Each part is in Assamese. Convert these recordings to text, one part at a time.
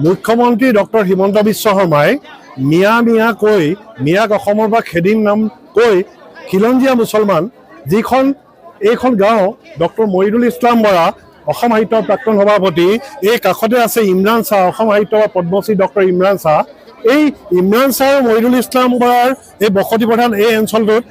মুখ্যমন্ত্ৰী ডক্টৰ হিমন্ত বিশ্ব শৰ্মাই মিয়াক অসমৰ পৰা খেদিম নাম কৈ খিলঞ্জীয়া মুছলমান এইখন গাঁও ডক্টৰ মহিদুল ইছলাম বৰা অসম সাহিত্যৰ প্ৰাক্তন সভাপতি, এই কাষতে আছে ইমৰান শ্বাহ, অসম সাহিত্য পদ্মশ্ৰী ডক্টৰ ইমৰান শ্বাহ। এই ইমৰান শ্বাহ আৰু মহিদুল ইছলাম বৰাৰ এই বসতি প্ৰধান এই অঞ্চলটোত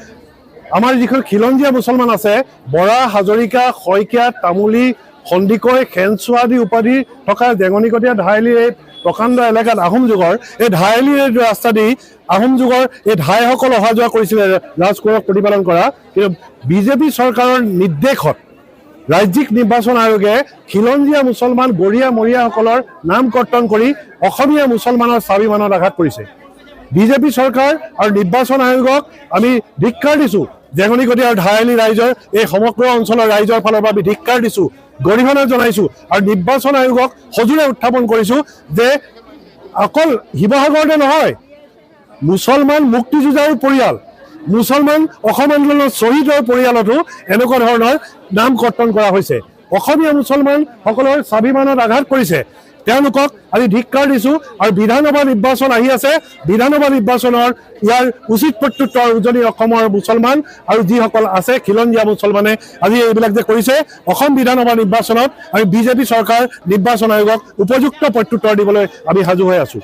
আমাৰ যিখন খিলঞ্জীয়া মুছলমান আছে, বৰা, হাজৰিকা, শইকীয়া, তামুলী, সন্দিকৈ, খেনচোৱা আদি উপাধি থকা জেঙনিকটীয়া ধাইলিৰ এই প্ৰকাণ্ড এলেকাত আহোম যুগৰ এই ধাইলিৰ ৰাস্তা দি আহোম যুগৰ এই ধাইসকল অহা যোৱা কৰিছিলে ৰাজকোষক প্ৰতিপালন কৰা। কিন্তু বিজেপি চৰকাৰৰ নিৰ্দেশত ৰাজ্যিক নিৰ্বাচন আয়োগে খিলঞ্জীয়া মুছলমান গৰীয়া মৰীয়াসকলৰ নাম কৰ্তন কৰি অসমীয়া মুছলমানৰ স্বাভিমানত আঘাত কৰিছে। বিজেপি চৰকাৰ আৰু নিৰ্বাচন আয়োগক আমি ধিক্কাৰ দিছোঁ। জেঙনিকটীয়া আৰু ধাইলি ৰাইজৰ এই সমগ্ৰ অঞ্চলৰ ৰাইজৰ ফালৰ পৰা আমি ধিক্কাৰ দিছোঁ, গৰিহণা জনাইছোঁ আৰু নিৰ্বাচন আয়োগক সজোৰে উত্থাপন কৰিছোঁ যে অকল শিৱসাগৰতে নহয়, মুছলমান মুক্তিযুঁজাৰু পৰিয়াল, মুছলমান অসম আন্দোলনৰ শ্বহীদৰ পৰিয়ালতো এনেকুৱা ধৰণৰ নাম কৰ্তন কৰা হৈছে। অসমীয়া মুছলমানসকলৰ স্বাভিমানত আঘাত কৰিছে। তেওঁলোকক আমি ধিক্কাৰ দিছোঁ আৰু বিধানসভা নিৰ্বাচন আহি আছে। বিধানসভা নিৰ্বাচনৰ ইয়াৰ উচিত প্ৰত্যুত্তৰ উজনি অসমৰ মুছলমান আৰু যিসকল আছে খিলঞ্জীয়া মুছলমানে আজি এইবিলাক যে কৰিছে, অসম বিধানসভা নিৰ্বাচনত আমি বিজেপি চৰকাৰ নিৰ্বাচন আয়োগক উপযুক্ত প্ৰত্যুত্তৰ দিবলৈ আমি সাজু হৈ আছোঁ।